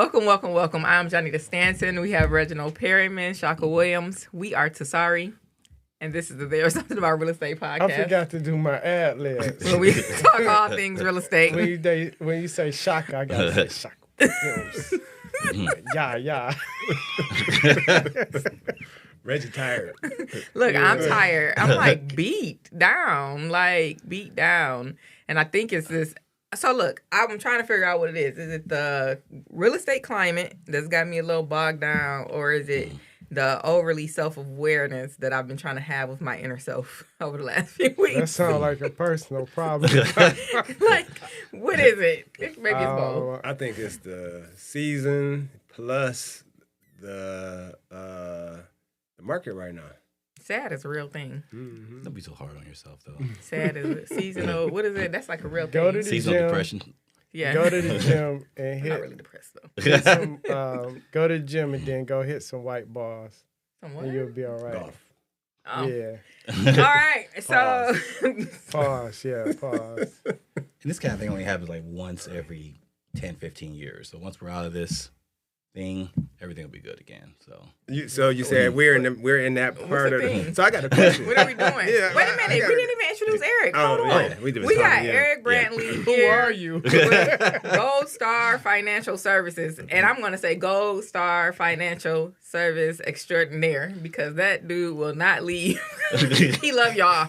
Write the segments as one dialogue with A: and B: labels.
A: Welcome, welcome, welcome. I'm Johnny DeStanton. We have Reginald Perryman, Shaka Williams. We are TSARE, and this is the There's Something About Real Estate podcast.
B: I forgot to do my ad libs.
A: Where we talk all things real estate.
B: When you say Shaka, I gotta say Shaka Williams. Yeah.
C: Reggie tired.
A: Look, I'm tired. I'm like beat down. And I think it's this. So look, I'm trying to figure out what it is. Is it the real estate climate that's got me a little bogged down, or is it the overly self-awareness that I've been trying to have with my inner self over the last few weeks?
B: That sounds like a personal problem.
A: Like, what is it? Maybe it's both.
C: I think it's the season plus the market right now.
A: Sad is a real thing.
C: Mm-hmm.
D: Don't be so hard on yourself, though.
A: Sad is seasonal. What is it? That's like a real
B: Go
A: thing.
B: to the
D: Seasonal
B: gym.
D: depression.
A: Yeah.
B: Go to the gym and
A: I'm
B: hit.
A: not really depressed though.
B: hit some, go to the gym and then go hit some white bars,
A: Somewhat.
B: and you'll be all right.
C: Golf.
A: Oh.
B: Yeah.
A: All right. So
B: Pause. Yeah. Pause.
D: And this kind of thing only happens like once every 10, 15 years. So once we're out of this thing, everything will be good again.
C: So you said we're in that part
A: the
C: of the.
A: thing?
C: So I got a question.
A: what are we doing?
C: Yeah,
A: Wait a
C: I
A: minute.
C: got
A: We
C: it.
A: didn't even introduce Eric. Hold on.
C: yeah, we
A: got Eric Brantley
B: Who
A: here.
B: are you?
A: with Gold Star Financial Services, and I'm going to say Gold Star Financial Service Extraordinaire because that dude will not leave. He love y'all.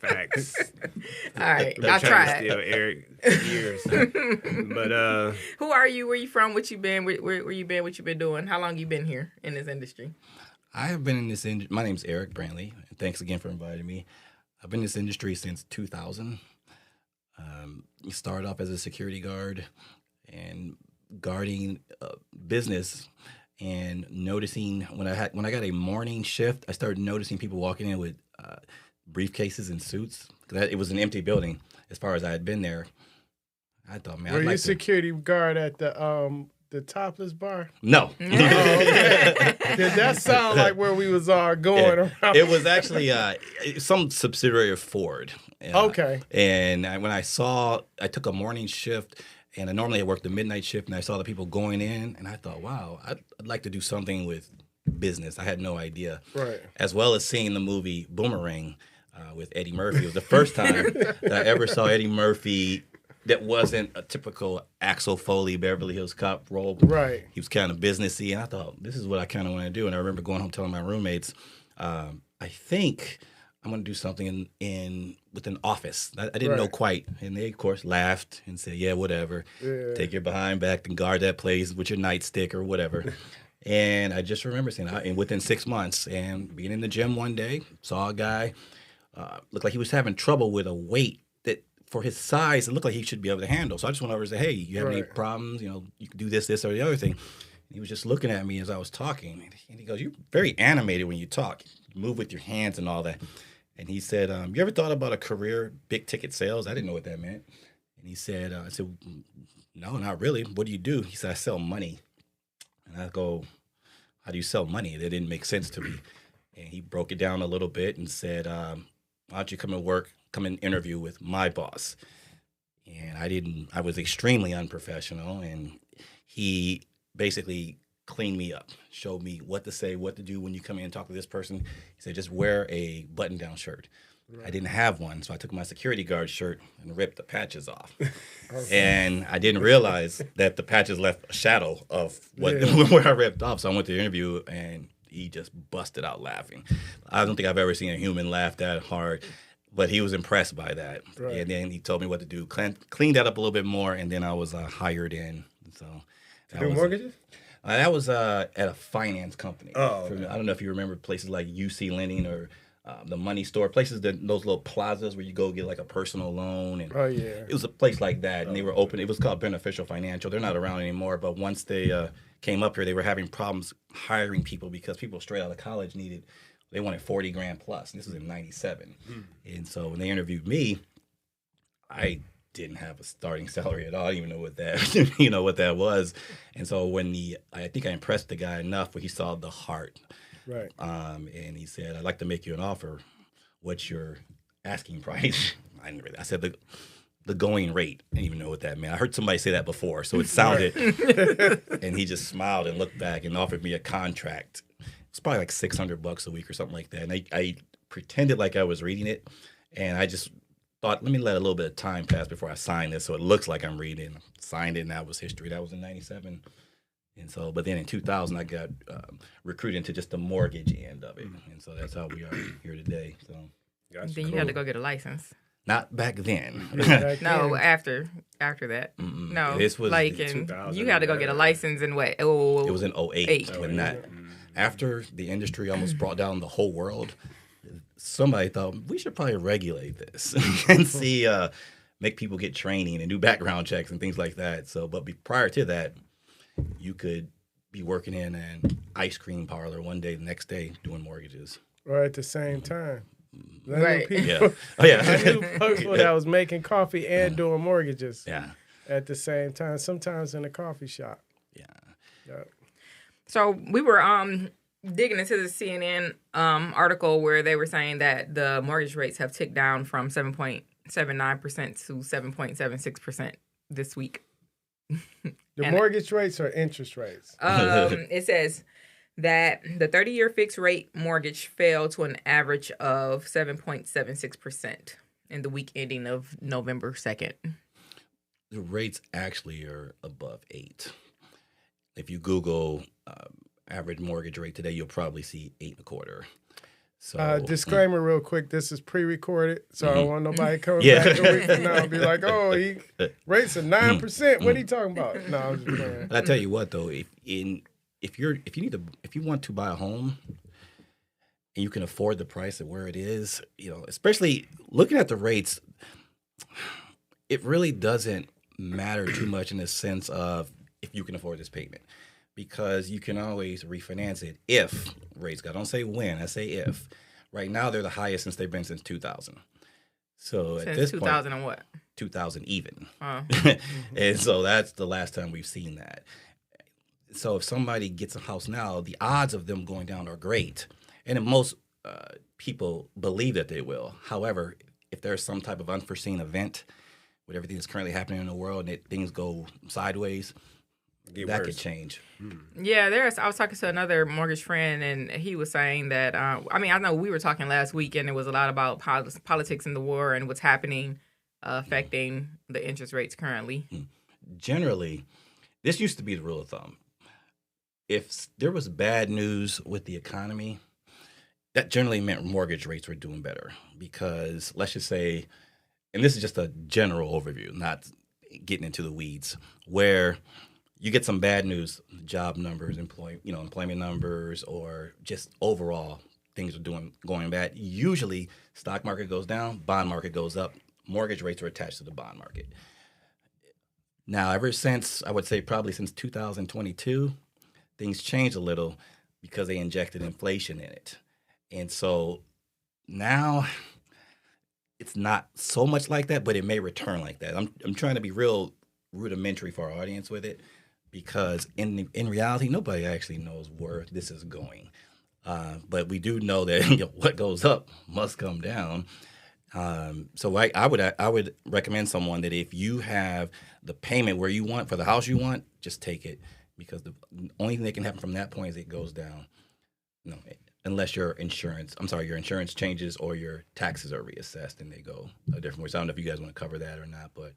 C: Facts.
A: All right,
C: I'm
A: I'll
C: trying
A: try
C: to
A: it.
C: steal Eric years. But
A: Who are you? Where you from? What you been? Where you been? What you been doing? How long you been here in this industry?
D: I have been in this industry. My name's Eric Brantley. And thanks again for inviting me. I've been in this industry since 2000. Started off as a security guard and guarding business, and noticing when I got a morning shift, I started noticing people walking in with briefcases and suits. It was an empty building as far as I had been there. I thought, man,
B: Were
D: I'd
B: you
D: like
B: security guard at the topless bar?
D: No.
B: Oh, okay. Did that sound like where we was all going around?
D: It was actually some subsidiary of Ford.
B: Okay.
D: And when I took a morning shift, and I normally worked the midnight shift, and I saw the people going in, and I thought, wow, I'd like to do something with business. I had no idea.
B: Right.
D: As well as seeing the movie Boomerang with Eddie Murphy. It was the first time that I ever saw Eddie Murphy that wasn't a typical Axel Foley Beverly Hills Cop role.
B: Right.
D: He was kind of businessy, and I thought, this is what I kind of want to do. And I remember going home telling my roommates, I think I'm going to do something with an office. I didn't know quite. And they, of course, laughed and said, yeah, whatever. Yeah. Take your behind back and guard that place with your nightstick or whatever. And I just remember saying, and within 6 months, and being in the gym one day, saw a guy, looked like he was having trouble with a weight that, for his size, it looked like he should be able to handle. So I just went over and said, hey, you have any problems? You can do this, or the other thing. And he was just looking at me as I was talking. And he goes, you're very animated when you talk. You move with your hands and all that. And he said, you ever thought about a career, big ticket sales? I didn't know what that meant. And he said, I said, no, not really. What do you do? He said, I sell money. And I go, how do you sell money? That didn't make sense to me. And he broke it down a little bit and said, why don't you come and interview with my boss? And I was extremely unprofessional. And he basically cleaned me up, showed me what to say, what to do when you come in and talk to this person. He said, just wear a button-down shirt. Right. I didn't have one, so I took my security guard shirt and ripped the patches off. And I didn't realize that the patches left a shadow of where I ripped off. So I went to the interview, and he just busted out laughing. I don't think I've ever seen a human laugh that hard, but he was impressed by that. Right. And then he told me what to do, cleaned that up a little bit more, and then I was I hired So
C: to do mortgages?
D: That was at a finance company.
C: Oh,
D: I don't know if you remember places like UC Lending or the Money Store, places those little plazas where you go get like a personal loan. And it was a place like that, and they were open. It was called Beneficial Financial. They're not around anymore, but once they came up here, they were having problems hiring people because people straight out of college they wanted $40,000 plus, and this was in '97. And so when they interviewed me, I didn't have a starting salary at all. I didn't even know what that, what that was. And so I think I impressed the guy enough where he saw the heart.
B: Right.
D: And he said, I'd like to make you an offer. What's your asking price? I said, the going rate. I didn't even know what that meant. I heard somebody say that before, so it sounded. And he just smiled and looked back and offered me a contract. It's probably like $600 a week or something like that. And I pretended like I was reading it, and I just thought, let me let a little bit of time pass before I sign this, so it looks like I'm reading. Signed it, and that was history. That was in '97. And so, but then in 2000, I got recruited into just the mortgage end of it. And so that's how we are here today. So
A: Then you had to go get a license.
D: not back then.
A: No, after that. No,
D: This was
A: like you had to go get a license in what? Oh,
D: it was in '08 when that. After the industry almost brought down the whole world, somebody thought we should probably regulate this and see, make people get training and do background checks and things like that. So, but prior to that, you could be working in an ice cream parlor one day, the next day doing mortgages.
B: Or at the same time.
A: Right.
D: Yeah. Oh yeah.
B: I knew people that was making coffee and doing mortgages.
D: Yeah.
B: At the same time, sometimes in a coffee shop.
D: Yeah.
B: Yep.
A: So we were digging into the CNN article where they were saying that the mortgage rates have ticked down from 7.79% to 7.76% this week.
B: The mortgage rates or interest rates?
A: It says that the 30-year fixed rate mortgage fell to an average of 7.76% in the week ending of November 2nd.
D: The rates actually are above 8. If you Google average mortgage rate today, you'll probably see 8.25. So
B: Disclaimer real quick, this is pre-recorded, so I don't want nobody coming back a week from now and be like, oh, he rates of 9%. What are you talking about? No, I'm just playing.
D: I tell you what though, if you want to buy a home and you can afford the price of where it is, especially looking at the rates, it really doesn't matter too much in the sense of if you can afford this payment. Because you can always refinance it if rates go. I don't say when, I say if. Right now, they're the highest since they've been since 2000. So
A: Since
D: at this
A: 2000
D: point,
A: and what?
D: 2000 even. And so that's the last time we've seen that. So if somebody gets a house now, the odds of them going down are great. And most people believe that they will. However, if there's some type of unforeseen event with everything that's currently happening in the world and things go sideways, that could change.
A: Yeah, I was talking to another mortgage friend, and he was saying that, I know we were talking last week, and it was a lot about politics and the war and what's happening affecting the interest rates currently.
D: Generally, this used to be the rule of thumb. If there was bad news with the economy, that generally meant mortgage rates were doing better because let's just say, and this is just a general overview, not getting into the weeds, where you get some bad news, job numbers, employment numbers, or just overall things are going bad. Usually, stock market goes down, bond market goes up. Mortgage rates are attached to the bond market. Now, ever since, I would say probably since 2022, things changed a little because they injected inflation in it. And so now it's not so much like that, but it may return like that. I'm trying to be real rudimentary for our audience with it. Because in reality, nobody actually knows where this is going. But we do know that what goes up must come down. So I would recommend someone that if you have the payment where you want for the house you want, just take it. Because the only thing that can happen from that point is it goes down. No, unless your insurance changes or your taxes are reassessed and they go a different way. So I don't know if you guys want to cover that or not, but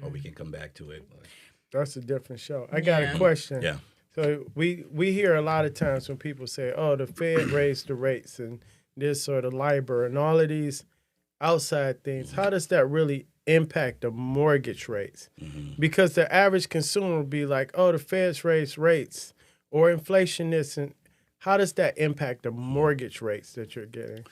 D: or we can come back to it. But.
B: That's a different show. I got a question.
D: Yeah.
B: So we hear a lot of times when people say, oh, the Fed raised the rates and this sort of LIBOR and all of these outside things. How does that really impact the mortgage rates? Because the average consumer will be like, oh, the Fed's raised rates or inflation is. And how does that impact the mortgage rates that you're getting?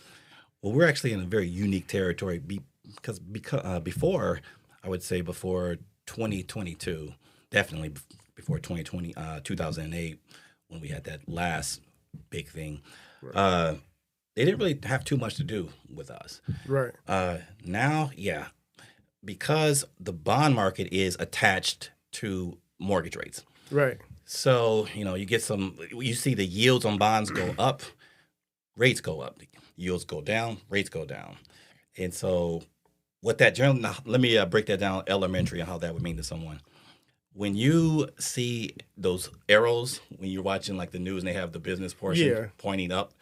D: Well, we're actually in a very unique territory because before 2022, definitely before 2008, when we had that last big thing, they didn't really have too much to do with us.
B: Right.
D: Now, yeah, because the bond market is attached to mortgage rates.
B: Right.
D: So, you see the yields on bonds go up, rates go up. Yields go down, rates go down. And so what that generally, now, let me break that down elementary and how that would mean to someone. When you see those arrows, when you're watching like the news and they have the business portion pointing up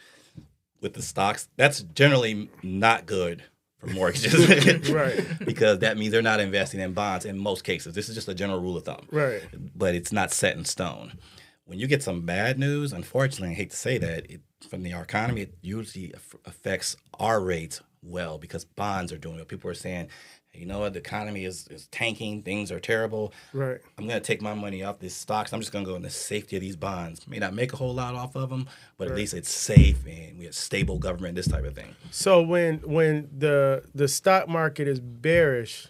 D: with the stocks, that's generally not good for mortgages.
B: Right.
D: Because that means they're not investing in bonds in most cases. This is just a general rule of thumb.
B: Right.
D: But it's not set in stone. When you get some bad news, unfortunately, I hate to say that, from the economy, it usually affects our rates well because bonds are doing it. People are saying, hey, you know what, the economy is tanking, things are terrible.
B: Right.
D: I'm going to take my money off these stocks. I'm just going to go in the safety of these bonds. May not make a whole lot off of them, but at least it's safe and we have stable government, this type of thing.
B: So when the stock market is bearish,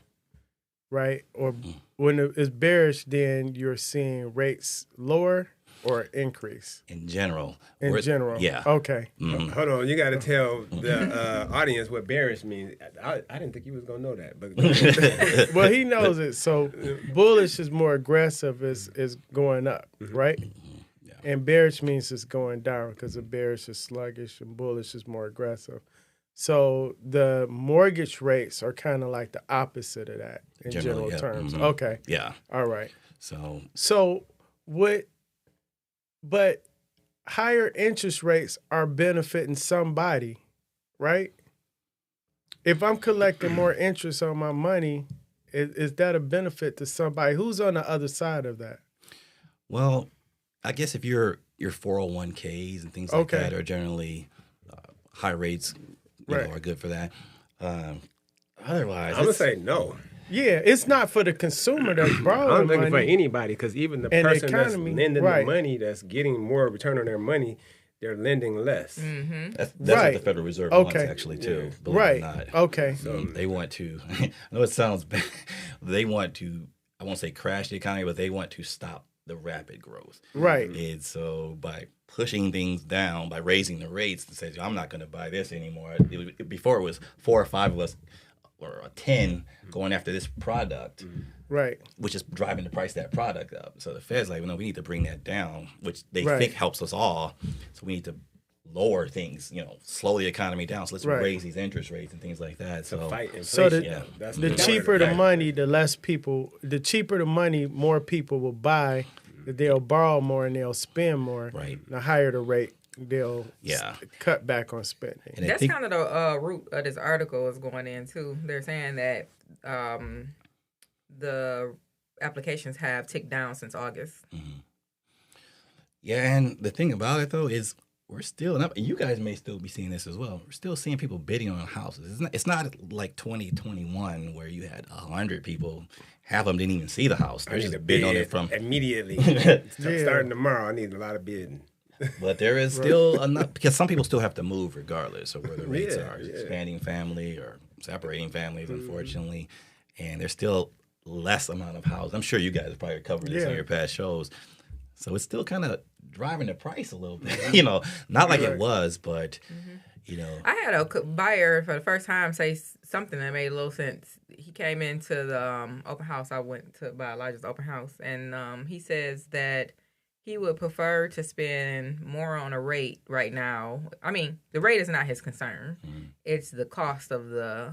B: right, or when it's bearish, then you're seeing rates lower or increase?
D: In general.
B: In general.
D: Yeah.
B: Okay.
D: Mm-hmm.
C: Hold on, you got to tell the audience what bearish means. I didn't think you was gonna know that, but
B: Well, he knows it. So bullish is more aggressive, is going up, right?
D: Yeah.
B: And bearish means it's going down because the bearish is sluggish and bullish is more aggressive. So the mortgage rates are kind of like the opposite of that in general terms.
D: Mm-hmm.
B: Okay.
D: Yeah.
B: All right.
D: So
B: but higher interest rates are benefiting somebody, right? If I'm collecting more interest on my money, is that a benefit to somebody? Who's on the other side of that?
D: Well, I guess if your 401ks and things like that are generally high rates, you know, are good for that. Otherwise,
C: I'm gonna say no.
B: Yeah, it's not for the consumer that's borrowing
C: I don't think it's
B: money.
C: for anybody because even the
B: And the
C: person that's
B: economy,
C: lending
B: right.
C: the money, that's getting more return on their money, they're lending less.
A: Mm-hmm.
D: That's
B: Right.
D: what the Federal Reserve wants, actually, too. Believe
B: Right.
D: it or not.
B: Okay.
D: They want to, I know it sounds bad, they want to, I won't say crash the economy, but they want to stop the rapid growth.
B: Right.
D: And so by pushing things down, by raising the rates, and say, I'm not going to buy this anymore. Before it was 4 or 5 of us, or 10 going after this product,
B: Right.
D: which is driving the price of that product up. So the Fed's like, well, no, we need to bring that down, which they
B: Right.
D: think helps us all. So we need to lower things, slow the economy down. So let's
B: Right.
D: raise these interest rates and things like that. So
C: Fight inflation.
B: So
C: That's
B: the cheaper the money, the cheaper the money, more people will buy. They'll borrow more and they'll spend more.
D: Right.
B: The higher the rate, they'll cut back on spending.
D: And
A: That's kind of the root of this article is going into. They're saying that the applications have ticked down since August.
D: Mm-hmm. Yeah, and the thing about it, though, is we're still, and you guys may still be seeing this as well, we're still seeing people bidding on houses. It's not like 2021 where you had 100 people, half of them didn't even see the house. They're just bidding on it from
C: immediately. Starting tomorrow, I need a lot of bidding.
D: But there is still enough, because some people still have to move regardless of where the rates are. Expanding family or separating families, unfortunately. And there's still less amount of houses. I'm sure you guys have probably covered this on your past shows. So it's still kind of driving the price a little bit. Not like it was, but,
A: I had a buyer for the first time say something that made a little sense. He came into the open house. I went to buy Elijah's open house. And he says that he would prefer to spend more on a rate right now. I mean, the rate is not his concern. It's the cost of the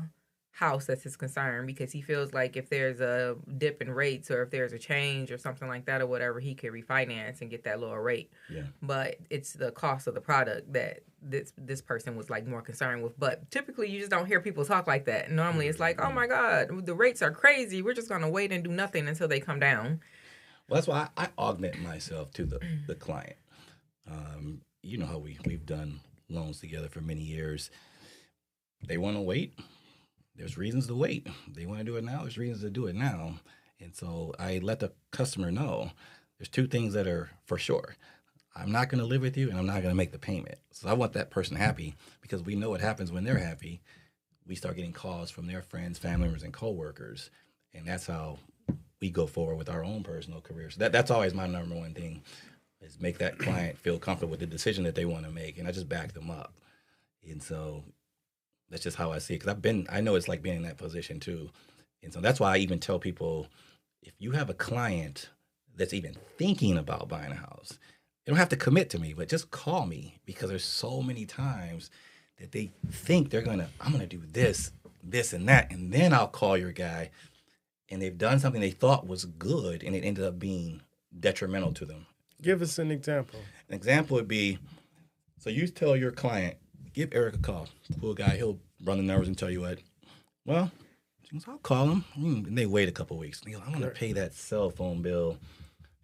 A: house that's his concern, because he feels like if there's a dip in rates or if there's a change or something like that or whatever, he could refinance and get that lower rate. Yeah. But it's the cost of the product that this person was like more concerned with. But typically you just don't hear people talk like that. Normally it's like, oh my God, the rates are crazy. We're just going to wait and do nothing until they come down.
D: Well, that's why I augment myself to the client. You know how we've done loans together for many years. They want to wait. There's reasons to wait. They want to do it now. There's reasons to do it now. And so I let the customer know there's 2 things that are for sure. I'm not going to live with you, and I'm not going to make the payment. So I want that person happy, because we know what happens when they're happy. We start getting calls from their friends, family members, and coworkers. And that's how we go forward with our own personal careers. So that's always my number one thing, is make that client feel comfortable with the decision that they want to make. And I just back them up. And so that's just how I see it. Because I know it's like being in that position too. And so that's why I even tell people, if you have a client that's even thinking about buying a house, you don't have to commit to me, but just call me, because there's so many times that they think I'm gonna do this, this, and that, and then I'll call your guy. And they've done something they thought was good, and it ended up being detrimental to them.
B: Give us an example.
D: An example would be, so you tell your client, give Eric a call. Cool guy, he'll run the numbers and tell you what. Well, she goes, I'll call him. And they wait a couple of weeks. And they go, I'm going to pay that cell phone bill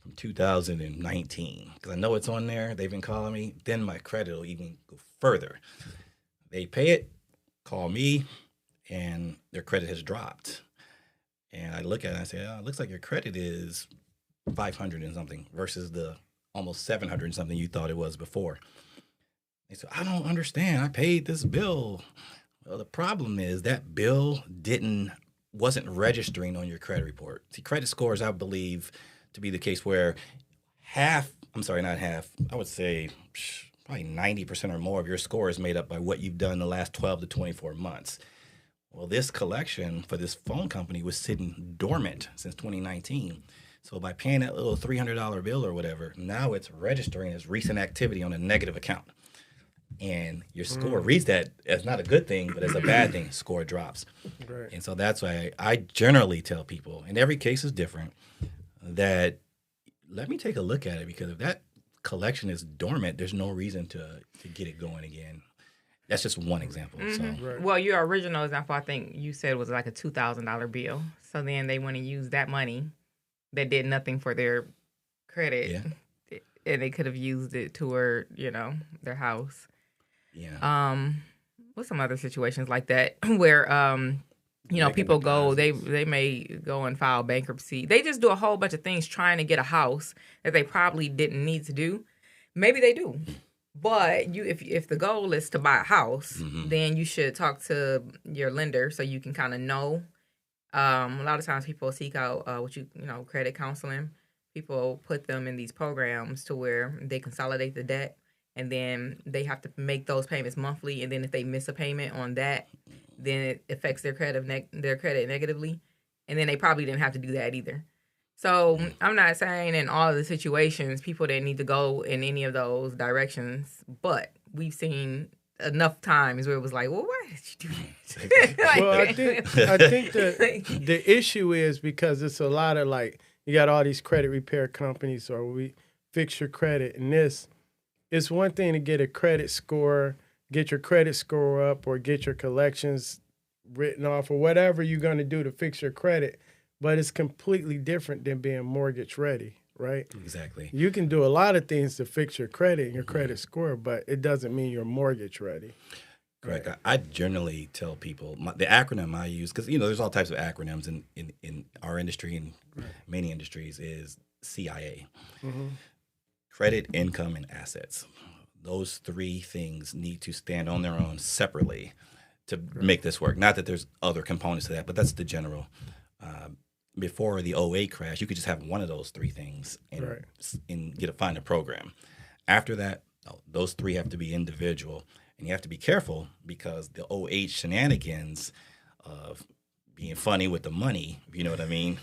D: from 2019 because I know it's on there. They've been calling me. Then my credit will even go further. They pay it, call me, and their credit has dropped. And I look at it and I say, it looks like your credit is 500 and something versus the almost 700 and something you thought it was before. They said, I don't understand. I paid this bill. Well, the problem is that bill wasn't registering on your credit report. See, credit scores, I believe, to be the case where I would say probably 90% or more of your score is made up by what you've done in the last 12 to 24 months. Well, this collection for this phone company was sitting dormant since 2019. So by paying that little $300 bill or whatever, now it's registering as recent activity on a negative account. And your score reads that as not a good thing, but as a bad thing. Score drops.
B: Right.
D: And so that's why I generally tell people, and every case is different, that let me take a look at it, because if that collection is dormant, there's no reason to get it going again. That's just one example.
A: Mm-hmm.
D: So.
A: Well, your original example, I think you said, was like a $2,000 bill. So then they want to use that money that did nothing for their credit, and they could have used it toward, their house.
D: Yeah.
A: What's some other situations like that where people go, they may go and file bankruptcy. They just do a whole bunch of things trying to get a house that they probably didn't need to do. Maybe they do. But if the goal is to buy a house, then you should talk to your lender so you can kind of know. A lot of times people seek out credit counseling. People put them in these programs to where they consolidate the debt, and then they have to make those payments monthly. And then if they miss a payment on that, then it affects their credit negatively. And then they probably didn't have to do that either. So I'm not saying in all of the situations people didn't need to go in any of those directions, but we've seen enough times where it was like, well, why did you do that?
B: Well, I think the issue is because it's a lot of you got all these credit repair companies, or we fix your credit, and it's one thing to get your credit score up, or get your collections written off, or whatever you're going to do to fix your credit. But it's completely different than being mortgage ready, right?
D: Exactly.
B: You can do a lot of things to fix your credit and your credit score, but it doesn't mean you're mortgage ready.
D: Correct. Right. I generally tell people the acronym I use, because there's all types of acronyms in our industry and many industries, is CIA. Mm-hmm. Credit, income, and assets. Those three things need to stand on their own separately to make this work. Not that there's other components to that, but that's the general. Before the 08 crash, you could just have one of those three things and find a program. After that, those three have to be individual, and you have to be careful because the 08 shenanigans of being funny with the money, if you know what I mean,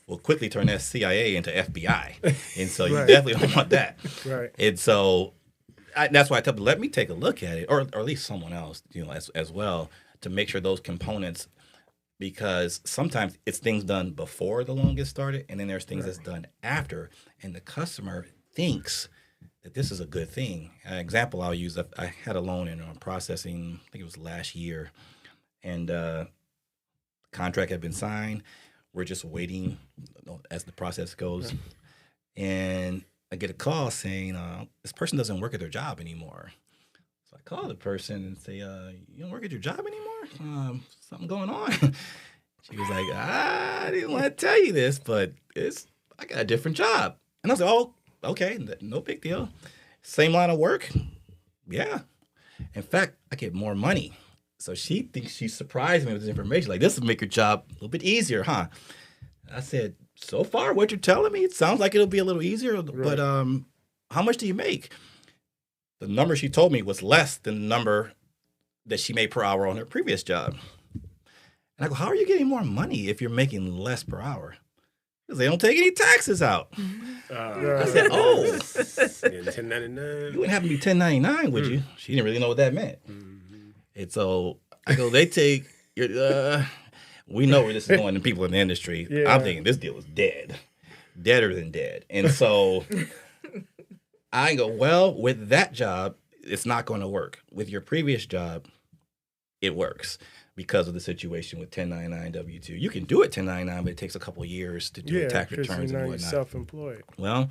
D: will quickly turn that CIA into FBI, and so you definitely don't want that. Right. And so that's why I tell people, let me take a look at it, or at least someone else, as well, to make sure those components. Because sometimes it's things done before the loan gets started, and then there's things that's done after, and the customer thinks that this is a good thing. An example I'll use, I had a loan in processing, I think it was last year, and contract had been signed. We're just waiting as the process goes, and I get a call saying, this person doesn't work at their job anymore. So I call the person and say, you don't work at your job anymore? Something going on? She was like, I didn't want to tell you this, but I got a different job. And I was like, oh, okay, no big deal. Same line of work? Yeah. In fact, I get more money. So she thinks she surprised me with this information. Like, this will make your job a little bit easier, huh? I said, so far, what you're telling me, it sounds like it'll be a little easier, but how much do you make? The number she told me was less than the number that she made per hour on her previous job. And I go, how are you getting more money if you're making less per hour? Because they don't take any taxes out. I said, oh.
C: 1099.
D: You wouldn't have to be 1099, would you? She didn't really know what that meant. And so I go, they take your, we know where this is going to people in the industry.
B: Yeah.
D: I'm thinking this deal is dead. Deader than dead. And so I go, well, with that job, it's not going to work. With your previous job, it works because of the situation with 1099 W-2. You can do it 1099, but it takes a couple of years to do tax returns and whatnot.
B: You're self-employed.
D: Well,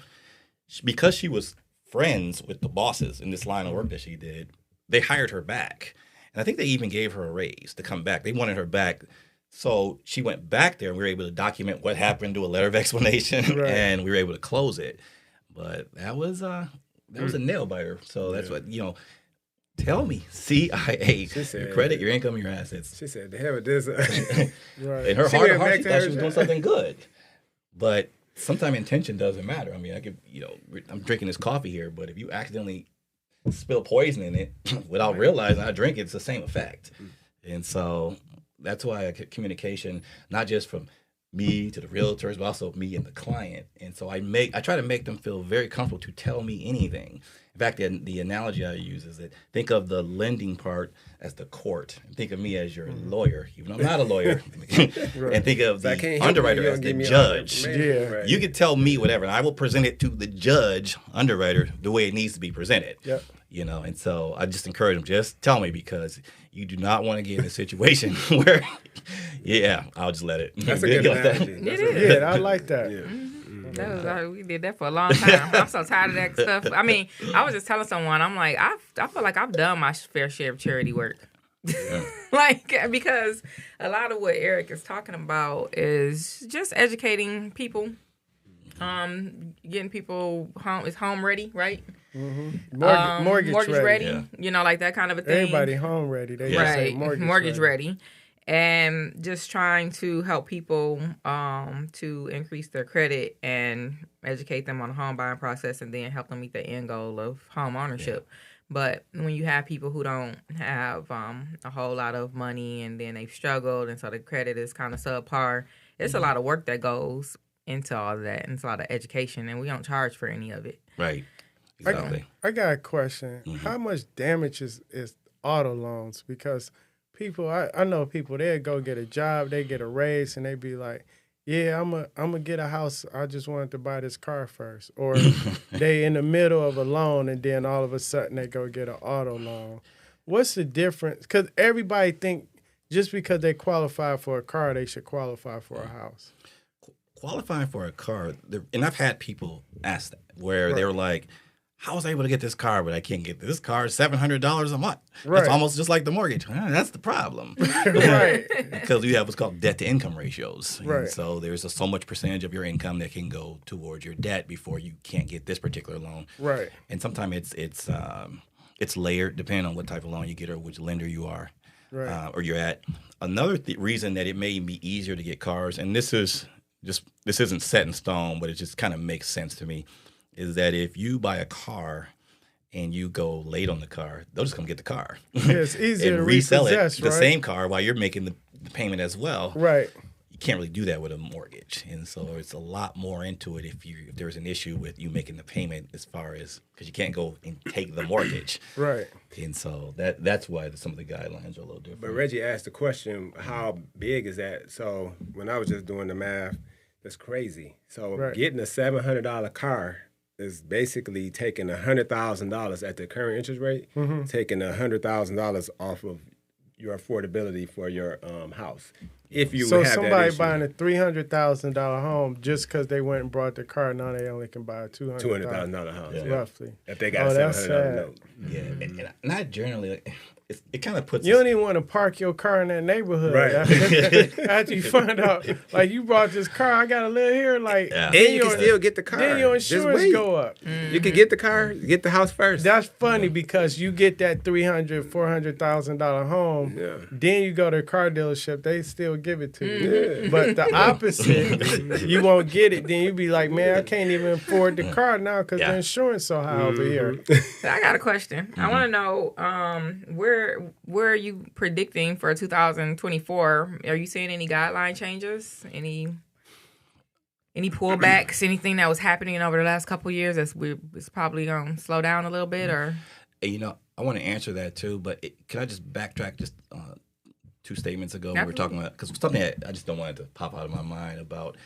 D: because she was friends with the bosses in this line of work that she did, they hired her back. And I think they even gave her a raise to come back. They wanted her back. So she went back there and we were able to document what happened, do a letter of explanation, and we were able to close it. But that was a nail biter. So that's what, tell me, CIA, your credit, your income, your assets.
C: She said, the hell with this.
B: Right.
D: In her heart of hearts, she thought she was doing something good. But sometimes intention doesn't matter. I mean, I'm drinking this coffee here, but if you accidentally spill poison in it without realizing I drink it, it's the same effect. And so that's why communication, not just from me to the realtors, but also me and the client. And so I try to make them feel very comfortable to tell me anything. In fact, the analogy I use is that think of the lending part as the court, and think of me as your lawyer, even though I'm not a lawyer, and think of the underwriter as the judge.
B: Yeah.
D: You can tell me whatever, and I will present it to the judge, underwriter, the way it needs to be presented.
B: Yep.
D: And so I just encourage them, just tell me, because you do not want to get in a situation where, I'll just let it.
C: That's a good analogy.
A: It is.
B: Yeah, I like that.
C: Yeah.
A: We did that for a long time. I'm so tired of that stuff. I mean, I was just telling someone, I'm like, I feel like I've done my fair share of charity work. Because a lot of what Eric is talking about is just educating people, getting people home ready, right?
B: Mm-hmm. Mortgage ready.
A: Yeah. Like that kind of a thing.
B: Everybody home ready. They just say mortgage
A: ready. And just trying to help people to increase their credit and educate them on the home buying process, and then help them meet the end goal of home ownership. Yeah. But when you have people who don't have a whole lot of money, and then they've struggled, and so the credit is kind of subpar, it's a lot of work that goes into all of that, and it's a lot of education, and we don't charge for any of it.
D: Right. Exactly.
B: I got a question.
D: Mm-hmm.
B: How much damage is auto loans? Because people, I know people, they'll go get a job, they get a raise, and they be like, yeah, I'm a get a house. I just wanted to buy this car first. Or they in the middle of a loan, and then all of a sudden they go get an auto loan. What's the difference? Because everybody think just because they qualify for a car, they should qualify for a house.
D: Qualifying for a car, and I've had people ask that, where they were like, how was I able to get this car, but I can't get this car? $700 a month.
B: Right.
D: That's almost just like the mortgage. That's the problem.
B: Right.
D: Because you have what's called debt-to-income ratios.
B: Right.
D: And so there's so much percentage of your income that can go towards your debt before you can't get this particular loan.
B: Right.
D: And sometimes it's layered depending on what type of loan you get or which lender you are, or you're at. Another reason that it may be easier to get cars, and this isn't set in stone, but it just kind of makes sense to me, is that if you buy a car and you go late on the car, they'll just come get the car.
B: Yeah, it's easier
D: and
B: to
D: resell
B: repossess,
D: the same car while you're making the payment as well.
B: Right.
D: You can't really do that with a mortgage. And so it's a lot more into it if there's an issue with you making the payment, as far as, because you can't go and take the mortgage.
B: Right.
D: And so that's why some of the guidelines are a little different.
C: But Reggie asked the question, how big is that? So when I was just doing the math, that's crazy. So getting a $700 car is basically taking $100,000 at the current interest rate, taking $100,000 off of your affordability for your house. If you
B: so
C: have
B: somebody
C: that
B: buying a $300,000 home just because they went and brought the car, now they only can buy a
C: $200,000 house,
B: roughly.
C: If they got a $700 note.
D: Yeah, and not generally. It kind of puts.
B: You don't even want to park your car in that neighborhood.
C: Right.
B: After you find out, like, you brought this car, I got to live here. Like,
C: And you can still get the car.
B: Then your insurance go up.
C: You can get the car, get the house first.
B: That's funny because you get that $300,000, $400,000 home.
C: Yeah.
B: Then you go to a car dealership, they still give it to you. Yeah. But the opposite, you won't get it. Then you be like, man, I can't even afford the car now because the insurance so high over here.
A: I got a question. I want to know where are you predicting for 2024? Are you seeing any guideline changes? Any pullbacks? Anything that was happening over the last couple of years it's probably going to slow down a little bit? Or
D: I want to answer that too, but can I just backtrack just 2 statements ago? We were talking about, because something that I just don't want it to pop out of my mind about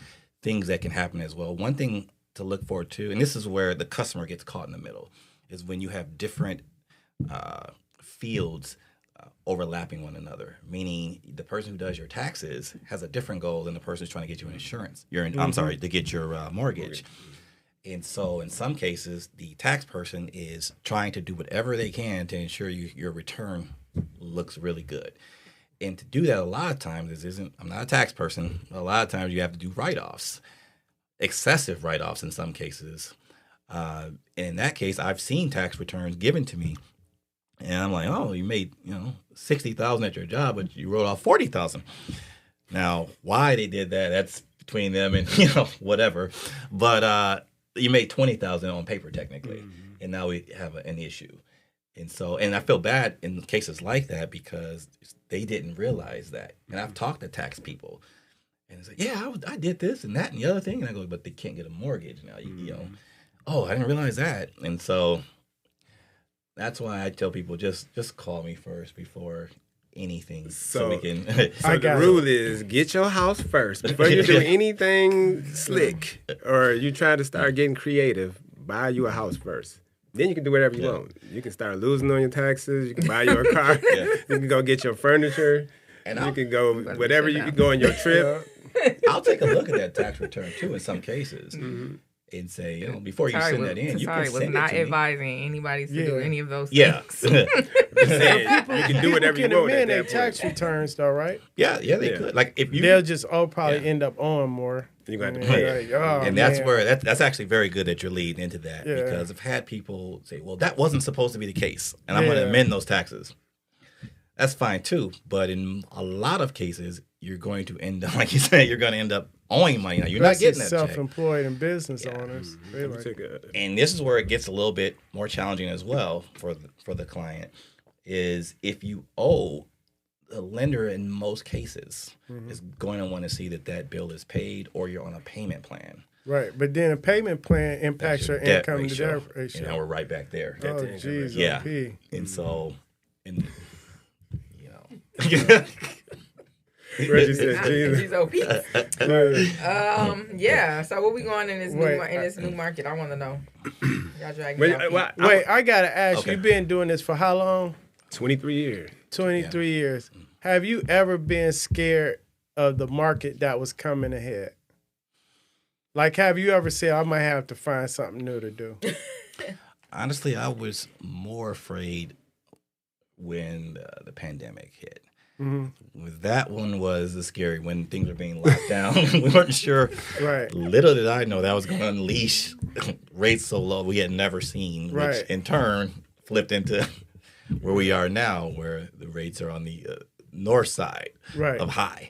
D: things that can happen as well. One thing to look forward to, and this is where the customer gets caught in the middle, is when you have different fields overlapping one another, meaning the person who does your taxes has a different goal than the person who's trying to get you insurance. I'm sorry, to get your mortgage. And so in some cases, the tax person is trying to do whatever they can to ensure your return looks really good. And to do that, a lot of times, I'm not a tax person, a lot of times you have to do write-offs, excessive write-offs in some cases. And in that case, I've seen tax returns given to me, and I'm like, oh, you made $60,000 at your job, but you wrote off $40,000. Now, why they did that, that's between them and whatever. But you made $20,000 on paper technically, and now we have an issue. And I feel bad in cases like that because they didn't realize that. And I've talked to tax people, and it's like, yeah, I did this and that and the other thing. And I go, but they can't get a mortgage now. Oh, I didn't realize that. And so that's why I tell people just call me first before anything, so we can.
C: So the rule is get your house first before you do anything slick, or you try to start getting creative. Buy you a house first. Then you can do whatever you want. You can start losing on your taxes. You can buy your car. You can go get your furniture. And you can go whatever you can go on your trip.
D: I'll take a look at that tax return too in some cases. And say, before you send that in, you can send it to me.
A: was not advising anybody to do any of those things.
C: Yeah. You can do whatever you want.
B: People can amend their tax returns, though, right?
D: Yeah, they could. Like if you,
B: they'll just probably end up owing more.
C: You got to pay.
D: And that's where that's actually very good that you're leading into that, because I've had people say, well, that wasn't supposed to be the case, and I'm going to amend those taxes. That's fine too, but in a lot of cases, you're going to end up, like you said, you're going to end up owing money. Now, you're not getting that
B: self-employed and business owners.
D: And this is where it gets a little bit more challenging as well for the client, is if you owe, the lender in most cases is going to want to see that bill is paid, or you're on a payment plan.
B: Right, but then a payment plan impacts your income to debt ratio.
D: And now we're right back there.
B: Oh, geez,
D: yeah.
B: OP.
D: And so,
C: Reggie said,
A: Jesus. Yeah. So what we going in this new market? I want to know. Y'all dragging
B: Wait, I gotta ask. Okay. You've been doing this for how long?
C: 23 years.
B: 23 years. Have you ever been scared of the market that was coming ahead? Like, have you ever said, I might have to find something new to do?
D: Honestly, I was more afraid when the pandemic hit. With that one was the scary, when things were being locked down. We weren't sure.
B: Right.
D: Little did I know that was going to unleash rates so low we had never seen, which in turn flipped into where we are now, where the rates are on the north side of high.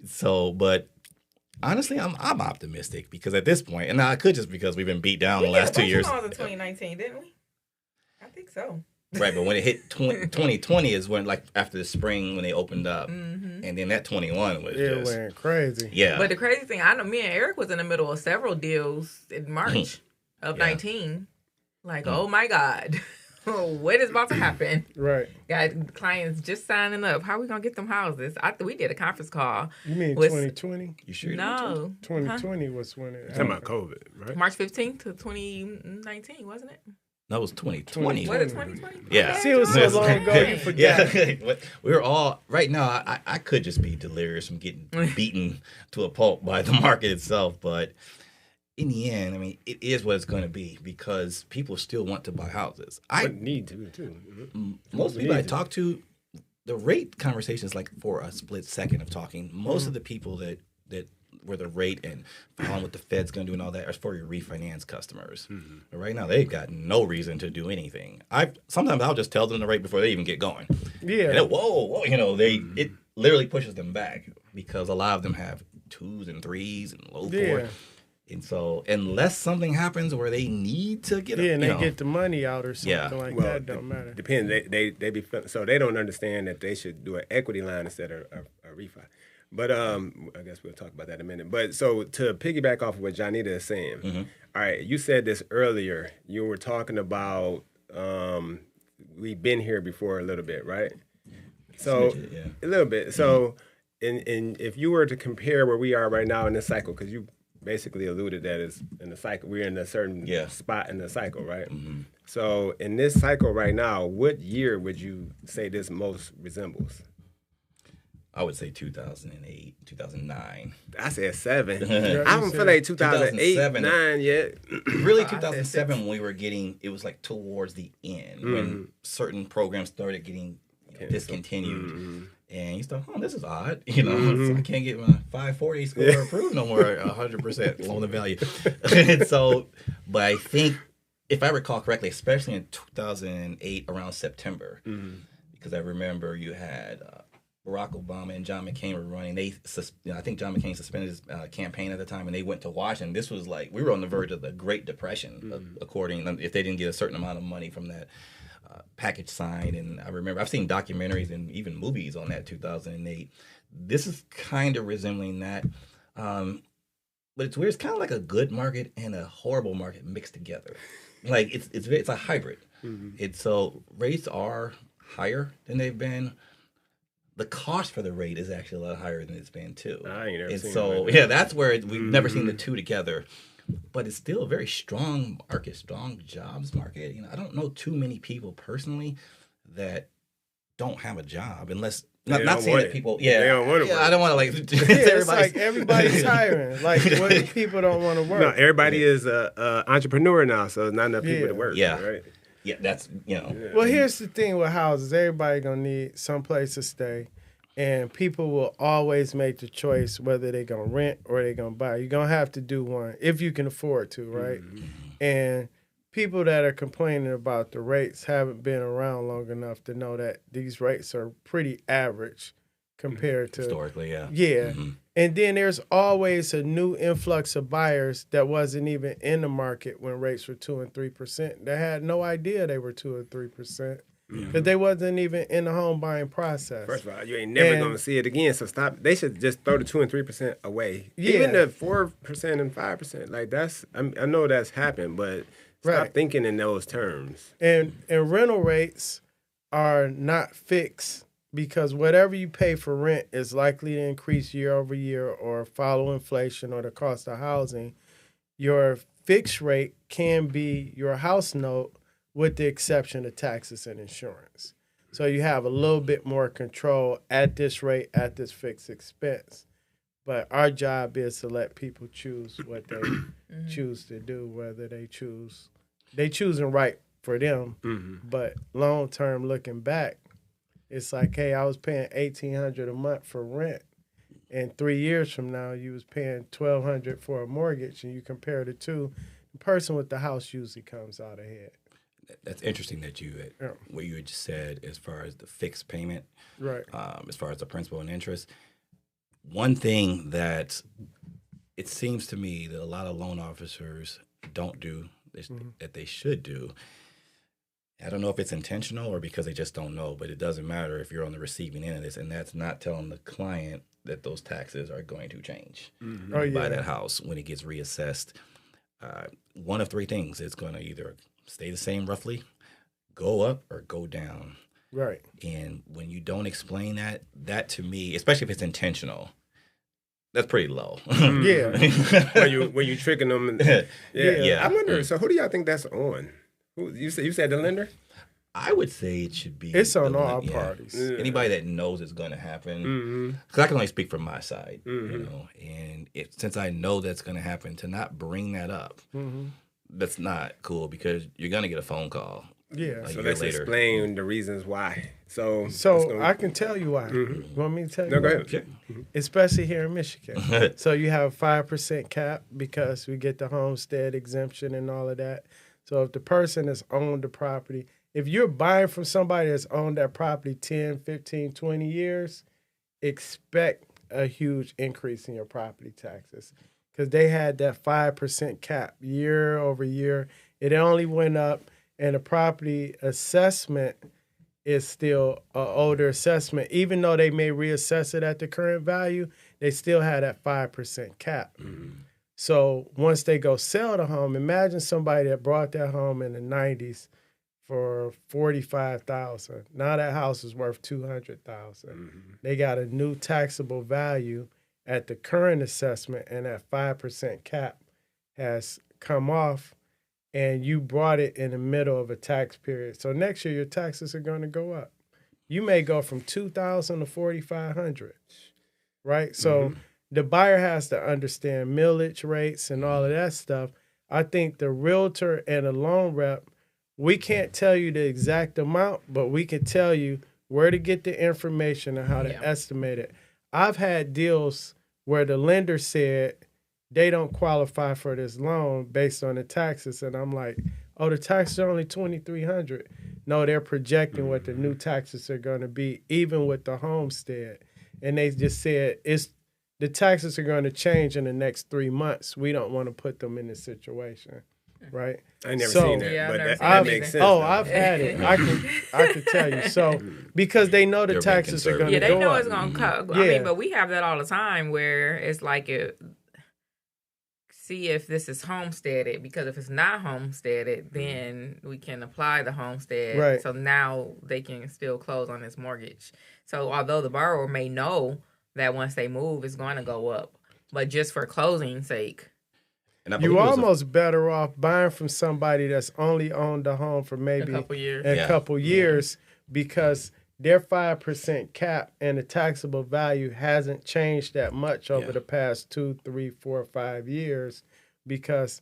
D: So, but honestly, I'm optimistic, because at this point, and now I could just because we've been beat down the last 2 years.
A: We did a bunch of loans in 2019, didn't we? I think so.
D: Right, but when it hit 2020 is when, like, after the spring when they opened up, and then that 21 was
B: it went crazy.
D: Yeah.
A: But the crazy thing, I know me and Eric was in the middle of several deals in March of 19. Like, oh my God, what is about to happen?
B: Right.
A: Got clients just signing up. How are we gonna get them houses? We did a conference call.
B: You mean 2020?
D: You sure?
A: No.
B: 2020 was when it
C: happened. Talking about COVID, right?
A: March 15th to 2019, wasn't it?
D: That was 2020.
A: What, 2020?
D: Yeah.
B: See, it was so long ago, you forgot.
D: Yeah. We were all, right now, I could just be delirious from getting beaten to a pulp by the market itself. But in the end, I mean, it is what it's going to be, because people still want to buy houses. I
C: need to, too.
D: Most people I talk to, the rate conversation is like for a split second of talking. Most of the people that where the rate and following what the Fed's going to do and all that are for your refinance customers. But right now, they've got no reason to do anything. Sometimes I'll just tell them the rate before they even get going.
B: Yeah.
D: And whoa, it literally pushes them back, because a lot of them have 2s and 3s and low 4. And so unless something happens where they need to get
B: and they get the money out or something like that, don't matter.
C: Depends. They be so they don't understand that they should do an equity line instead of a refi. But I guess we'll talk about that in a minute. But so to piggyback off of what Janita is saying, all right, you said this earlier. You were talking about we've been here before a little bit, right? So
D: yeah.
C: a little bit. So, and if you were to compare where we are right now in this cycle, because you basically alluded that is in the cycle, we're in a certain spot in the cycle, right? Mm-hmm. So in this cycle right now, what year would you say this most resembles?
D: I would say 2008, 2009.
C: I said 7. I don't feel like 2008, 9 yet.
D: Really, 2007 when we were getting, it was like towards the end when certain programs started getting discontinued. Mm-hmm. And you thought, oh, this is odd. You know, so I can't get my 540 score approved no more 100% loan to value. And so, but I think, if I recall correctly, especially in 2008 around September, because I remember you had Barack Obama and John McCain were running. I think John McCain suspended his campaign at the time, and they went to Washington. This was like, we were on the verge of the Great Depression, according, if they didn't get a certain amount of money from that package signed. And I remember, I've seen documentaries and even movies on that 2008. This is kind of resembling that. But it's weird. It's kind of like a good market and a horrible market mixed together. Like it's a hybrid. It's so rates are higher than they've been. The cost for the rate is actually a lot higher than it's been too.
C: I ain't never seen
D: so
C: that.
D: Yeah, that's where we've never seen the two together. But it's still a very strong market, strong jobs market. You know, I don't know too many people personally that don't have a job unless. Not saying that people,
C: they don't want to work.
D: I don't want to like.
B: It's like everybody's hiring. Like, what if people don't want to work?
C: No, everybody is a entrepreneur now, so not enough people to work.
D: Yeah,
C: right.
D: Yeah, that's
B: Well, here's the thing with houses: everybody gonna need some place to stay, and people will always make the choice whether they're gonna rent or they're gonna buy. You're gonna have to do one if you can afford to, right? And people that are complaining about the rates haven't been around long enough to know that these rates are pretty average compared to
D: historically,
B: And then there's always a new influx of buyers that wasn't even in the market when rates were 2% and 3%. They had no idea they were 2% or 3% because they wasn't even in the home buying process.
C: First of all, you ain't never gonna see it again. So stop. They should just throw the 2% and 3% away. Even the 4% and 5%. Like that's, I know that's happened, but. Stop thinking in those terms.
B: And rental rates are not fixed because whatever you pay for rent is likely to increase year over year or follow inflation or the cost of housing. Your fixed rate can be your house note with the exception of taxes and insurance. So you have a little bit more control at this rate, at this fixed expense. But our job is to let people choose what they choose to do, whether they choosing right for them. But long term, looking back, it's like, hey, I was paying $1,800 a month for rent, and 3 years from now, you was paying $1,200 for a mortgage, and you compare the two. The person with the house usually comes out ahead.
D: That's interesting that what you had just said as far as the fixed payment,
B: right?
D: As far as the principal and interest. One thing that it seems to me that a lot of loan officers don't do that they should do, I don't know if it's intentional or because they just don't know, but it doesn't matter if you're on the receiving end of this, and that's not telling the client that those taxes are going to change by that house when it gets reassessed. One of three things: it's going to either stay the same roughly, go up, or go down.
B: Right.
D: And when you don't explain that to me, especially if it's intentional, that's pretty low.
C: when you tricking them.
D: Yeah.
C: I wonder. So who do y'all think that's on? You said the lender?
D: I would say it should be.
B: It's on all parties.
D: Anybody that knows it's going to happen. Because I can only speak from my side, and since I know that's going to happen, to not bring that up, that's not cool because you're going to get a phone call.
B: Yeah.
C: So let's explain the reasons why. So
B: I can tell you why. You want me to tell you?
C: No, go ahead.
D: Okay.
B: Especially here in Michigan. So you have 5% cap because we get the homestead exemption and all of that. So if the person has owned the property, if you're buying from somebody that's owned that property 10, 15, 20 years, expect a huge increase in your property taxes because they had that 5% cap year over year. It only went up. And the property assessment is still an older assessment. Even though they may reassess it at the current value, they still had that 5% cap. So once they go sell the home, imagine somebody that bought that home in the 90s for $45,000. Now that house is worth $200,000. They got a new taxable value at the current assessment, and that 5% cap has come off, and you bought it in the middle of a tax period. So next year your taxes are going to go up. You may go from $2,000 to $4,500, right? So the buyer has to understand millage rates and all of that stuff. I think the realtor and the loan rep, we can't tell you the exact amount, but we can tell you where to get the information and how to estimate it. I've had deals where the lender said they don't qualify for this loan based on the taxes, and I'm like, oh, the taxes are only $2,300. No, they're projecting what the new taxes are going to be, even with the homestead. And they just said the taxes are going to change in the next 3 months. We don't want to put them in this situation, right?
C: I never seen that,
A: Yeah,
C: but that makes sense.
B: Oh, I've had it. I can tell you. So because they know the taxes are going to go up.
A: Yeah, they know it's going to cut. I mean, but we have that all the time where it's like see if this is homesteaded, because if it's not homesteaded, then we can apply the homestead.
B: Right.
A: So now they can still close on this mortgage. So although the borrower may know that once they move, it's going to go up, but just for closing sake.
B: And you almost better off buying from somebody that's only owned the home for maybe
A: a couple years,
B: couple years, because their 5% cap and the taxable value hasn't changed that much over the past 2, 3, 4, 5 years. Because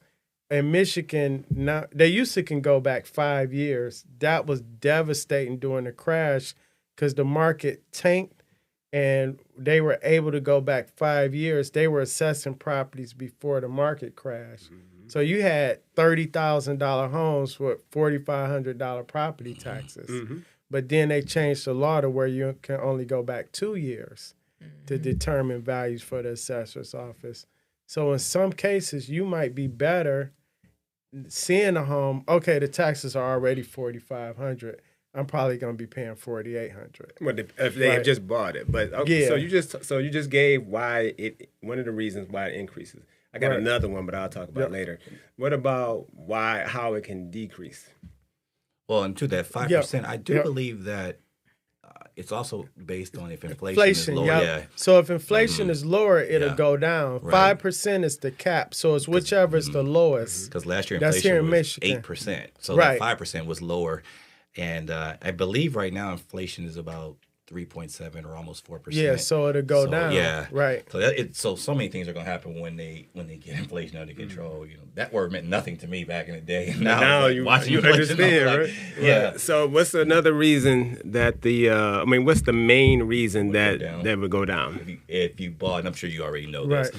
B: in Michigan, now they used to can go back 5 years. That was devastating during the crash because the market tanked, and they were able to go back 5 years. They were assessing properties before the market crashed. So you had $30,000 homes with $4,500 property taxes. But then they changed the law to where you can only go back 2 years to determine values for the assessor's office. So in some cases, you might be better seeing a home. Okay, the taxes are already $4,500. I'm probably going to be paying $4,800.
C: Well, if they have just bought it, but okay, so you just gave why one of the reasons why it increases. I got another one, but I'll talk about it later. What about how it can decrease?
D: Well, and to that 5%, I do believe that it's also based on if inflation is lower. Yeah.
B: So if inflation is lower, it'll go down. 5% is the cap, so it's whichever is the lowest.
D: Because last year inflation was 8%, so that 5% was lower. And I believe right now inflation is about 3.7 or almost 4%.
B: Yeah, so it'll go down.
D: Yeah,
B: right.
D: So so many things are going to happen when they get inflation under control. You know, that word meant nothing to me back in the day. And now
C: you understand, right?
D: Yeah.
C: So what's another reason that what's the main reason that would go down?
D: If you bought, and I'm sure you already know this,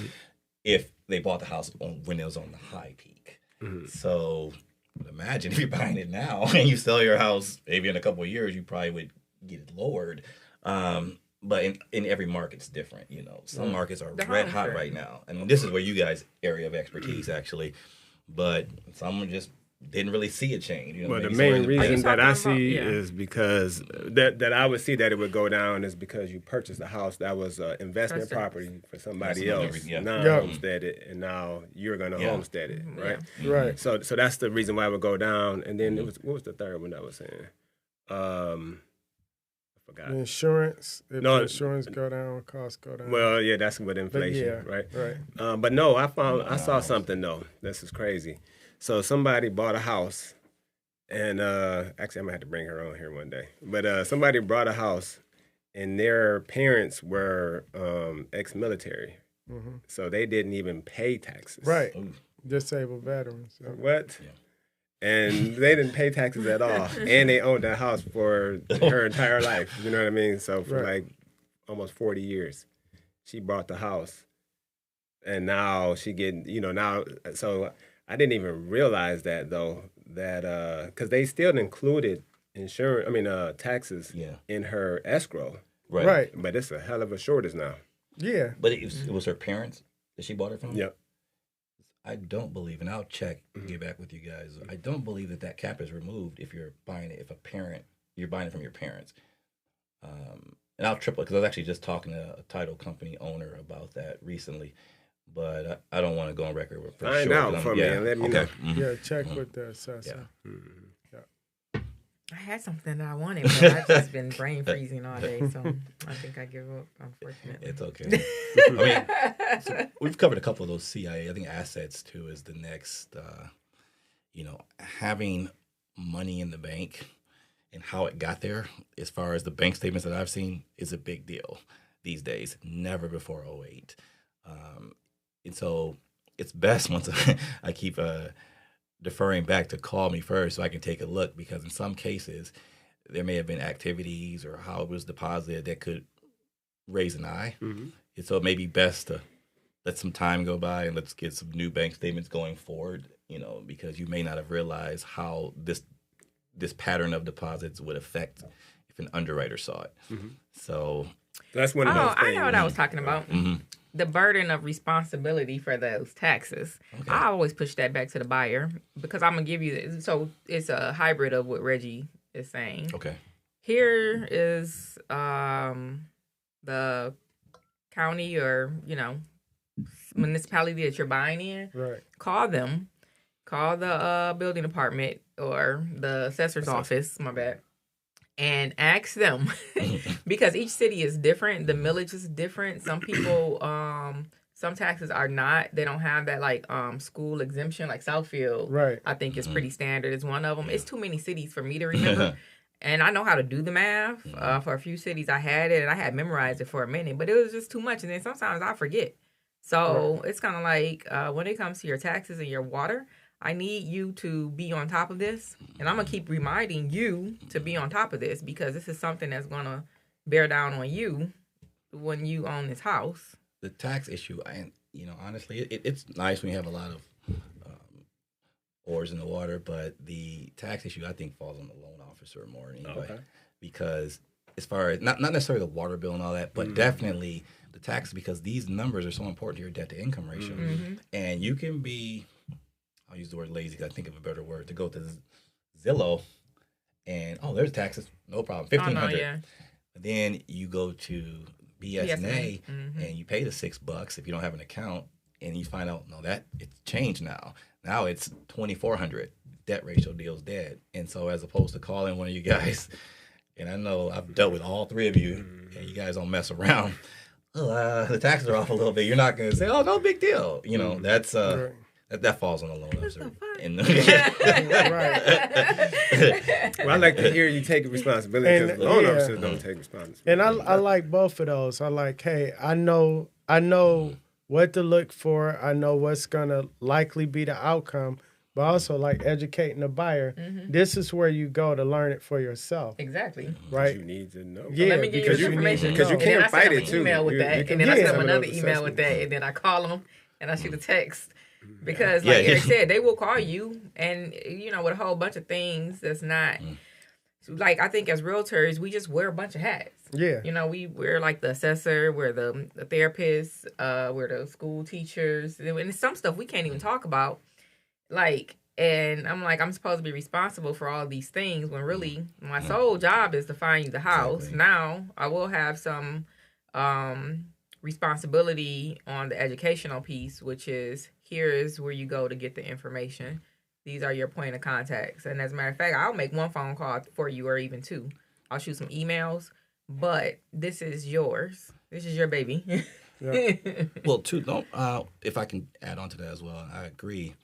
D: if they bought the house when it was on the high peak. So imagine if you're buying it now and you sell your house maybe in a couple of years, you probably would get it lowered. But in every market's different, you know. Some markets are red hot right now. And this is where you guys' area of expertise actually. But some just didn't really see a change. You know,
C: well, the main reason that I see is because that I would see that it would go down is because you purchased a house that was an investment property for somebody else, non-homesteaded, and now you're going to homestead it, right?
B: Right.
C: So that's the reason why it would go down. And then what was the third one I was saying? I forgot.
B: The insurance. If the insurance go down, costs go down.
C: Well, yeah, that's with inflation, right? But no, I saw something though. This is crazy. So somebody bought a house, and actually I'm gonna have to bring her on here one day. But somebody bought a house, and their parents were ex-military, so they didn't even pay taxes.
B: Right, disabled veterans. So.
C: What? Yeah. And they didn't pay taxes at all, and they owned that house for her entire life. You know what I mean? So for like almost 40 years, she bought the house, and now she getting so. I didn't even realize that though, that because they still included taxes in her escrow.
B: Right.
C: But it's a hell of a shortage now.
B: Yeah.
D: But it was her parents that she bought it from?
C: Yep.
D: I don't believe, and I'll check and get back with you guys. I don't believe that cap is removed if you're buying it, you're buying it from your parents. And I'll triple it because I was actually just talking to a title company owner about that recently. But I don't want to go on record for
C: Find
D: sure.
C: out for me and let me know.
B: Yeah, check with the assessor.
A: I had something that I wanted, but I've just been brain freezing all day, so I think I give up, unfortunately.
D: It's okay. I mean, so we've covered a couple of those CIA. I think assets, too, is the next, having money in the bank and how it got there, as far as the bank statements that I've seen, is a big deal these days. Never before '08. And so it's best once I keep deferring back to call me first so I can take a look, because in some cases there may have been activities or how it was deposited that could raise an eye. Mm-hmm. And so it may be best to let some time go by and let's get some new bank statements going forward, because you may not have realized how this pattern of deposits would affect if an underwriter saw it. Mm-hmm. So
C: that's one of those things.
A: I know what I was talking about. Mm-hmm. The burden of responsibility for those taxes. Okay. I always push that back to the buyer, because I'm going to give you so it's a hybrid of what Reggie is saying.
D: Okay.
A: Here is the county or, municipality that you're buying in.
B: Right.
A: Call them. Call the building department or the assessor's office, my bad, and ask them, because each city is different. The millage is different. Some people, some taxes are not. They don't have that like school exemption, like Southfield.
B: Right.
A: I think is pretty standard. It's one of them. It's too many cities for me to remember. And I know how to do the math. For a few cities, I had it and I had memorized it for a minute, but it was just too much. And then sometimes I forget. So it's kind of like when it comes to your taxes and your water, I need you to be on top of this. And I'm going to keep reminding you to be on top of this, because this is something that's going to bear down on you when you own this house.
D: The tax issue, honestly, it's nice when you have a lot of oars in the water, but the tax issue, I think, falls on the loan officer more than anybody. Okay. Because as far as, not necessarily the water bill and all that, but definitely the taxes, because these numbers are so important to your debt-to-income ratio. Mm-hmm. And you can be... I'll use the word lazy because I think of a better word, to go to Zillow and, there's taxes, no problem, $1,500. Yeah. But then you go to BS&A and you pay the $6 if you don't have an account, and you find out, no, that it's changed now. Now it's $2,400. Debt ratio deal's dead. And so as opposed to calling one of you guys, and I know I've dealt with all three of you, and you guys don't mess around. The taxes are off a little bit. You're not going to say, no big deal. That's... Right. That falls on the loan officer.
C: Right. Well, I like to hear you take responsibility, because loan officers don't take responsibility.
B: And I like both of those. I like, hey, I know what to look for. I know what's going to likely be the outcome, but also like educating the buyer. Mm-hmm. This is where you go to learn it for yourself.
A: Exactly.
B: Right.
C: You need to know.
B: Yeah,
A: let me give you information.
C: Because you can't fight it too.
A: Email with that, and then I send them another email with that, and then I call them and I shoot a text. Because, like Eric said, they will call you, and with a whole bunch of things that's not like, I think as realtors, we just wear a bunch of hats.
B: Yeah,
A: we're like the assessor, we're the therapist, we're the school teachers, and some stuff we can't even talk about. And I'm like, I'm supposed to be responsible for all these things when really my sole job is to find you the house. Exactly. Now I will have some responsibility on the educational piece, which is, here is where you go to get the information. These are your point of contacts. And as a matter of fact, I'll make one phone call for you, or even two. I'll shoot some emails, but this is yours. This is your baby.
B: Yeah.
D: Well, if I can add on to that as well, I agree.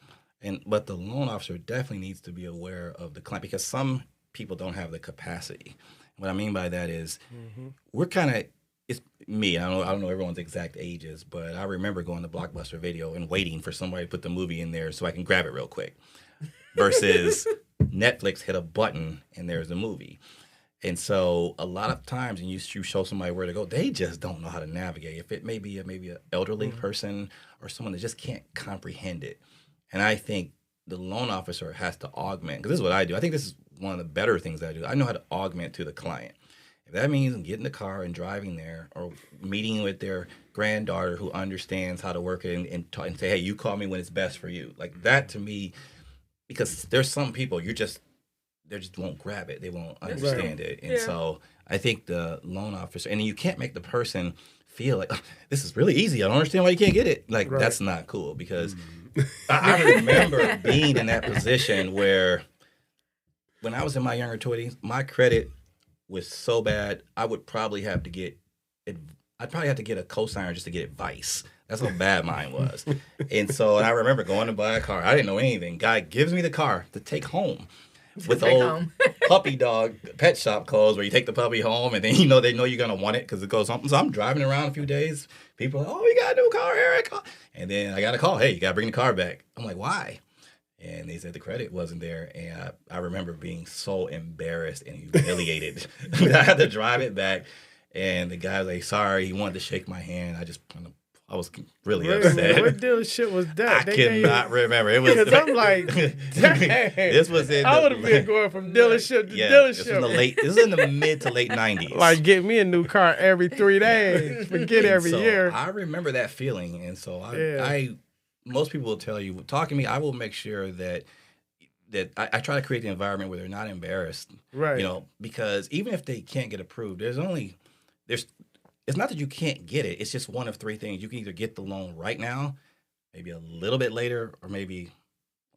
D: But the loan officer definitely needs to be aware of the client, because some people don't have the capacity. What I mean by that is we're kind of, it's me. I don't know everyone's exact ages, but I remember going to Blockbuster Video and waiting for somebody to put the movie in there so I can grab it real quick. Versus Netflix, hit a button and there's a movie. And so a lot of times when you show somebody where to go, they just don't know how to navigate. If it may be maybe an elderly person or someone that just can't comprehend it. And I think the loan officer has to augment, because this is what I do. I think this is one of the better things I do. I know how to augment to the client. If that means getting in the car and driving there, or meeting with their granddaughter who understands how to work it and say, hey, you call me when it's best for you. Like that, to me, because there's some people they just won't grab it. They won't understand it. And so I think the loan officer, and you can't make the person feel like, this is really easy. I don't understand why you can't get it. Like, that's not cool, because I remember being in that position where when I was in my younger 20s, my credit was so bad, I would probably have to get it. I'd probably have to get a cosigner just to get advice. That's how bad mine was. And I remember going to buy a car. I didn't know anything. Guy gives me the car to take home. With old puppy dog pet shop clothes where you take the puppy home and then they know you're going to want it because it goes home. So I'm driving around a few days. People are like, oh, you got a new car, Eric. And then I got a call. Hey, you got to bring the car back. I'm like, why? And they said the credit wasn't there. And I remember being so embarrassed and humiliated. I had to drive it back. And the guy was like, sorry. He wanted to shake my hand. I was really upset.
B: What dealership was that?
D: I cannot remember. It was.
B: Because I'm like, dang.
D: This was in.
B: I would have been going from dealership to dealership.
D: This was in the mid to late 90s.
B: Like, get me a new car every 3 days. Forget every year.
D: I remember that feeling, and so I most people will tell you, talking to me, I will make sure that I try to create the environment where they're not embarrassed,
B: right?
D: Because even if they can't get approved, it's not that you can't get it. It's just one of 3 things. You can either get the loan right now, maybe a little bit later, or maybe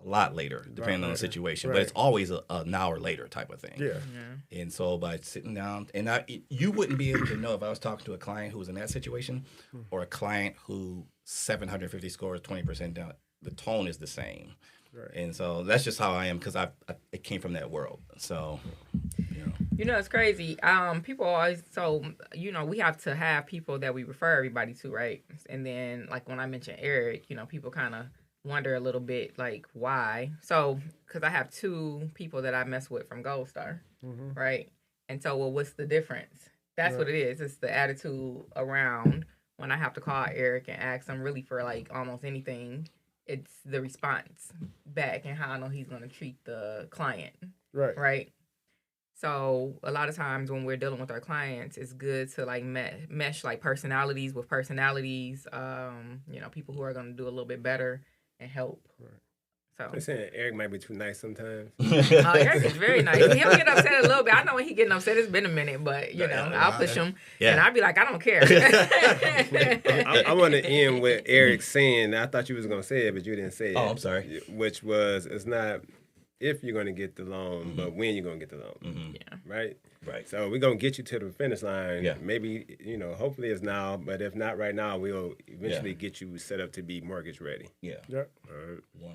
D: a lot later, depending on the situation. Right. But it's always a now or later type of thing.
B: Yeah.
D: And so by sitting down, and you wouldn't be able to know if I was talking to a client who was in that situation or a client who 750 scores, 20% down. The tone is the same. Right. And so that's just how I am because it came from that world. So,
A: it's crazy. People always, we have to have people that we refer everybody to, right? And then, like, when I mentioned Eric, people kind of wonder a little bit, like, why? So, because I have 2 people that I mess with from Gold Star, right? And so, what's the difference? That's what it is. It's the attitude around when I have to call Eric and ask him really for, like, almost anything. It's the response back and how I know he's going to treat the client. Right. So a lot of times when we're dealing with our clients, it's good to like mesh like personalities with personalities. People who are going to do a little bit better and help. Right. So
C: they're saying Eric might be too nice sometimes.
A: Eric is very nice. He'll get upset a little bit. I know when he's getting upset, it's been a minute, but I'll push him and I'll be like, I don't care.
C: I want to end with Eric saying, I thought you was going to say it, but you didn't say it.
D: Oh, I'm sorry.
C: Which was, it's not if you're going to get the loan, but when you're going to get the loan.
A: Mm-hmm. Yeah.
C: Right?
D: Right.
C: So we're going to get you to the finish line.
D: Yeah.
C: Maybe, hopefully it's now, but if not right now, we'll eventually get you set up to be mortgage ready.
D: Yeah.
B: Yep.
D: 100%.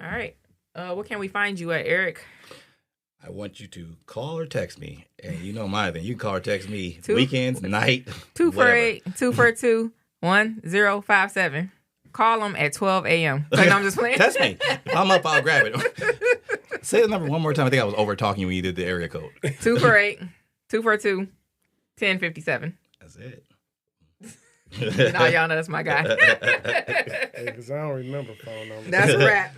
A: All right. What can we find you at, Eric?
D: I want you to call or text me. And you know my thing. You can call or text me weekends, night,
A: 248-242-1057. Call them at 12 a.m. Like, I'm just playing.
D: Text me. If I'm up, I'll grab it. Say the number one more time. I think I was over talking you when you did the area code.
A: 248-242-1057.
D: That's it.
A: Now y'all know that's my guy.
B: Because I don't remember phone numbers.
A: That's a wrap.